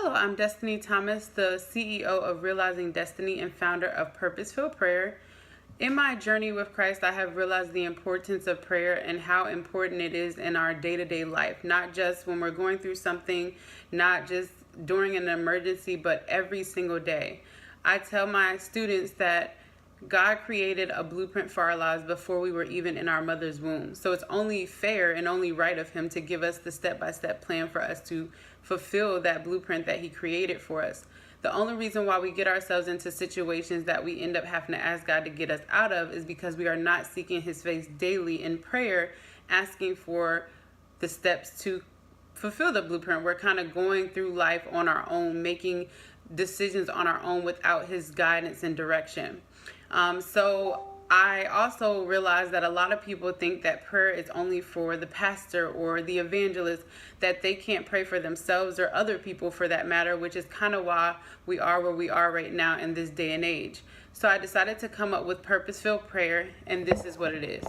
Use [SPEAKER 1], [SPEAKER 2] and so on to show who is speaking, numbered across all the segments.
[SPEAKER 1] Hello, I'm Destiny Thomas, the CEO of Realizing Destiny and founder of Purposeful Prayer. In my journey with Christ, I have realized the importance of prayer and how important it is in our day-to-day life, not just when we're going through something, not just during an emergency, but every single day. I tell my students that God created a blueprint for our lives before we were even in our mother's womb. So it's only fair and only right of Him to give us the step-by-step plan for us to fulfill that blueprint that He created for us. The only reason why we get ourselves into situations that we end up having to ask God to get us out of is because we are not seeking His face daily in prayer, asking for the steps to fulfill the blueprint. We're kind of going through life on our own, making decisions on our own without His guidance and direction. So I also realized that a lot of people think that prayer is only for the pastor or the evangelist, that they can't pray for themselves or other people for that matter, which is kind of why we are where we are right now in this day and age. So I decided to come up with Purposeful Prayer, and this is what it is.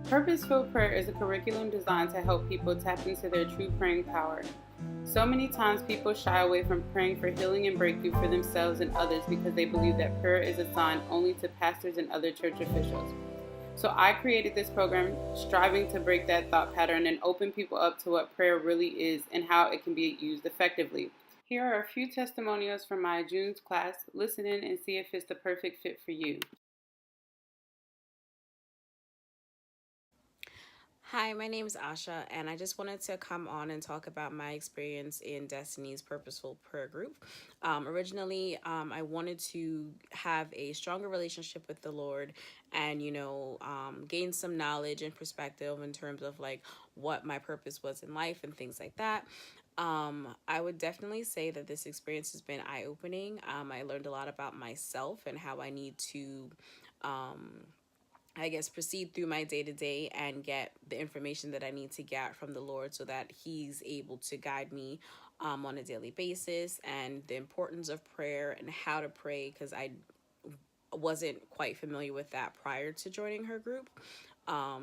[SPEAKER 1] Purposeful Prayer is a curriculum designed to help people tap into their true praying power. So many times people shy away from praying for healing and breakthrough for themselves and others because they believe that prayer is assigned only to pastors and other church officials. So I created this program striving to break that thought pattern and open people up to what prayer really is and how it can be used effectively. Here are a few testimonials from my June's class. Listen in and see if it's the perfect fit for you.
[SPEAKER 2] Hi, my name is Asha, and I just wanted to come on and talk about my experience in Destiny's Purposeful Prayer Group. Originally, I wanted to have a stronger relationship with the Lord and, gain some knowledge and perspective in terms of like what my purpose was in life and things like that. I would definitely say that this experience has been eye-opening. I learned a lot about myself and how I need to proceed through my day to day and get the information that I need to get from the Lord so that He's able to guide me on a daily basis, and the importance of prayer and how to pray, because I wasn't quite familiar with that prior to joining her group.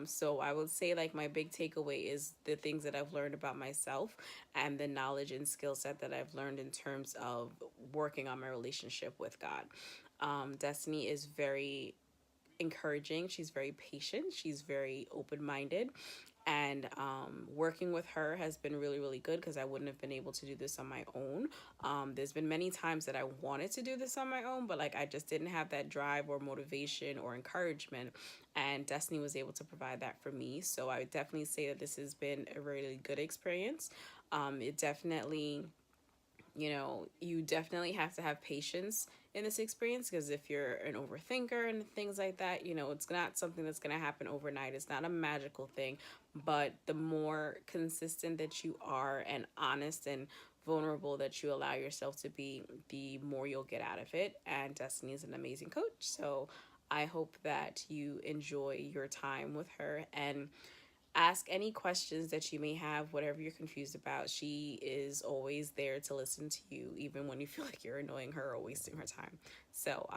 [SPEAKER 2] So I would say like my big takeaway is the things that I've learned about myself and the knowledge and skill set that I've learned in terms of working on my relationship with God. Destiny is very encouraging. She's very patient. She's very open-minded. And working with her has been really, really good because I wouldn't have been able to do this on my own. There's been many times that I wanted to do this on my own, but like I just didn't have that drive or motivation or encouragement. And Destiny was able to provide that for me. So I would definitely say that this has been a really good experience. It definitely, you definitely have to have patience in this experience, because if you're an overthinker and things like that, it's not something that's going to happen overnight. It's not a magical thing, but the more consistent that you are and honest and vulnerable that you allow yourself to be, the more you'll get out of it. And Destiny is an amazing coach, so I hope that you enjoy your time with her and ask any questions that you may have, whatever you're confused about. She is always there to listen to you, even when you feel like you're annoying her or wasting her time. So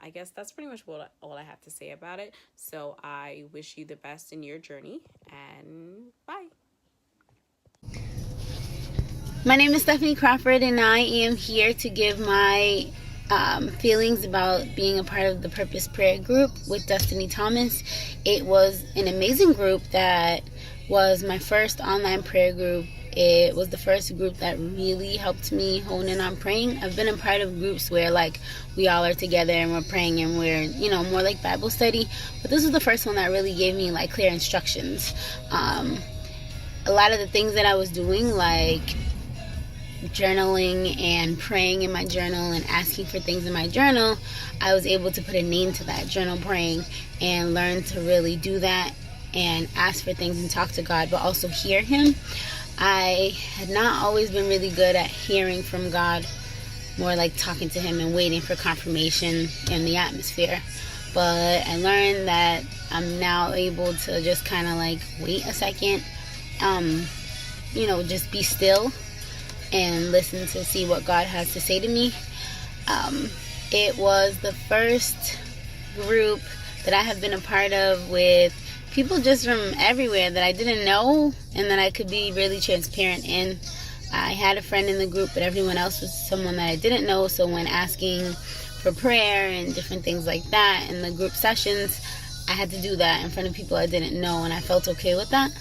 [SPEAKER 2] I guess that's pretty much all I have to say about it. So I wish you the best in your journey, and bye.
[SPEAKER 3] My name is Stephanie Crawford, and I am here to give my feelings about being a part of the Purpose Prayer Group with Destiny Thomas. It was an amazing group that was my first online prayer group. It was the first group that really helped me hone in on praying. I've been a part of groups where like we all are together and we're praying and we're, more like Bible study. But this was the first one that really gave me like clear instructions. A lot of the things that I was doing, like journaling and praying in my journal and asking for things in my journal, I was able to put a name to that, journal praying, and learn to really do that and ask for things and talk to God, but also hear Him. I had not always been really good at hearing from God, more like talking to Him and waiting for confirmation in the atmosphere. But I learned that I'm now able to just kind of like wait a second, just be still and listen to see what God has to say to me. It was the first group that I have been a part of with people just from everywhere that I didn't know and that I could be really transparent in. I had a friend in the group, but everyone else was someone that I didn't know. So when asking for prayer and different things like that in the group sessions, I had to do that in front of people I didn't know, and I felt okay with that.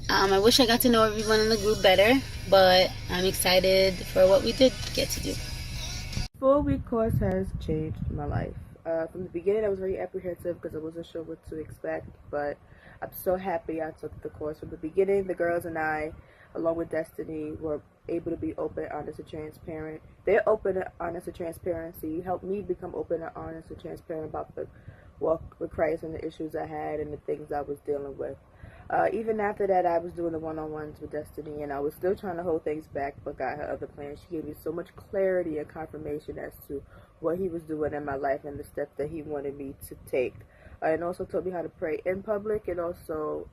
[SPEAKER 3] I wish I got to know everyone in the group better, but I'm excited for what we did get to do.
[SPEAKER 4] 4-week course has changed my life. From the beginning, I was very apprehensive because I wasn't sure what to expect, but I'm so happy I took the course. From the beginning, the girls and I, along with Destiny, were able to be open, honest, and transparent. Their open, honest, and transparency helped me become open and honest and transparent about the walk with Christ and the issues I had and the things I was dealing with. Even after that, I was doing the one-on-ones with Destiny, and I was still trying to hold things back, but God had other plans. She gave me so much clarity and confirmation as to what He was doing in my life and the steps that He wanted me to take. And also taught me how to pray in public and also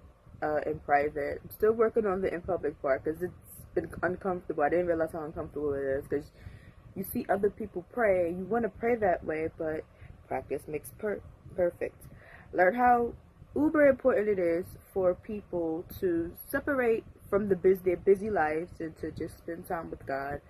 [SPEAKER 4] in private. I'm still working on the in public part because it's been uncomfortable. I didn't realize how uncomfortable it is because you see other people pray. You want to pray that way, but practice makes perfect. Learn how uber important it is for people to separate from their busy lives and to just spend time with God,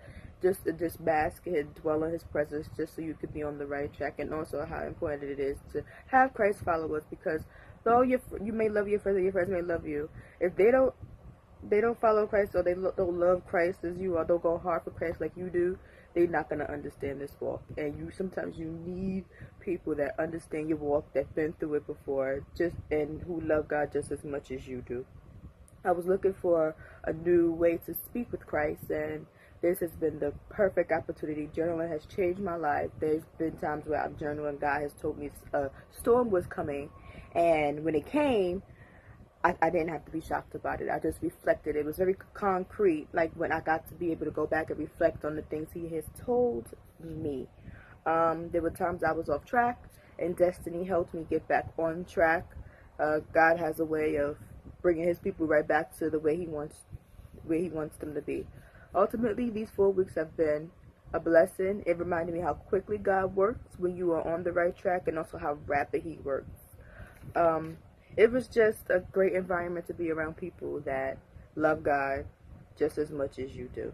[SPEAKER 4] just bask and dwell in His presence, just so you could be on the right track. And also how important it is to have Christ followers, because though you may love your friends and your friends may love you, if they don't follow Christ, or they don't love Christ as you, or don't go hard for Christ like you do, they're not going to understand this walk. And sometimes you need people that understand your walk, that been through it before, and who love God just as much as you do. I was looking for a new way to speak with Christ, and this has been the perfect opportunity. Journaling has changed my life. There's been times where I'm journaling, God has told me a storm was coming, and when it came, I didn't have to be shocked about it. I just reflected. It was very concrete, like when I got to be able to go back and reflect on the things He has told me. There were times I was off track, and Destiny helped me get back on track. God has a way of bringing His people right back to the way He wants them to be. Ultimately, these 4 weeks have been a blessing. It reminded me how quickly God works when you are on the right track, and also how rapid He works. It was just a great environment to be around people that love God just as much as you do.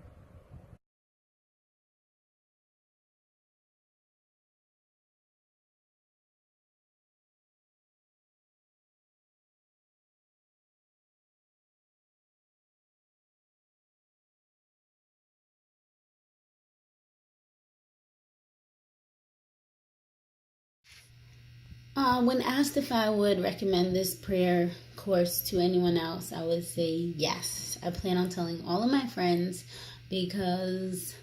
[SPEAKER 3] When asked if I would recommend this prayer course to anyone else, I would say yes. I plan on telling all of my friends because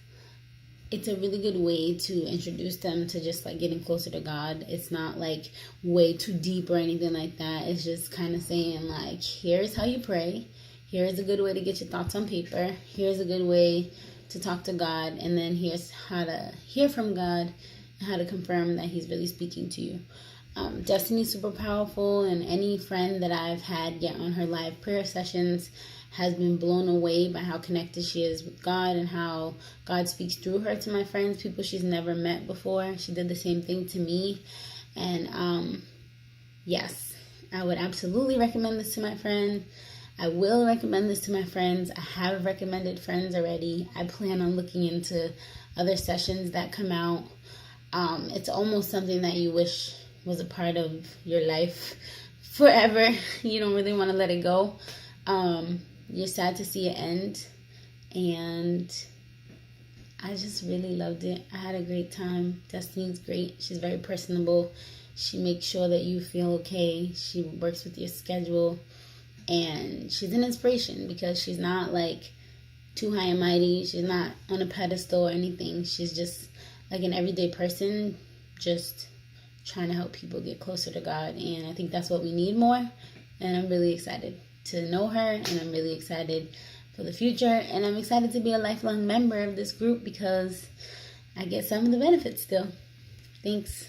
[SPEAKER 3] it's a really good way to introduce them to just like getting closer to God. It's not like way too deep or anything like that. It's just kind of saying like, here's how you pray. Here's a good way to get your thoughts on paper. Here's a good way to talk to God. And then here's how to hear from God and how to confirm that He's really speaking to you. Destiny's super powerful, and any friend that I've had get on her live prayer sessions has been blown away by how connected she is with God and how God speaks through her to my friends, people she's never met before. She did the same thing to me. And yes, I would absolutely recommend this to my friend. I will recommend this to my friends. I have recommended friends already. I plan on looking into other sessions that come out. It's almost something that you wish was a part of your life forever. You don't really want to let it go. You're sad to see it end. And I just really loved it. I had a great time. Destiny's great. She's very personable. She makes sure that you feel okay. She works with your schedule. And she's an inspiration because she's not like too high and mighty. She's not on a pedestal or anything. She's just like an everyday person, just trying to help people get closer to God. And I think that's what we need more. And I'm really excited to know her, and I'm really excited for the future. And I'm excited to be a lifelong member of this group because I get some of the benefits still. Thanks.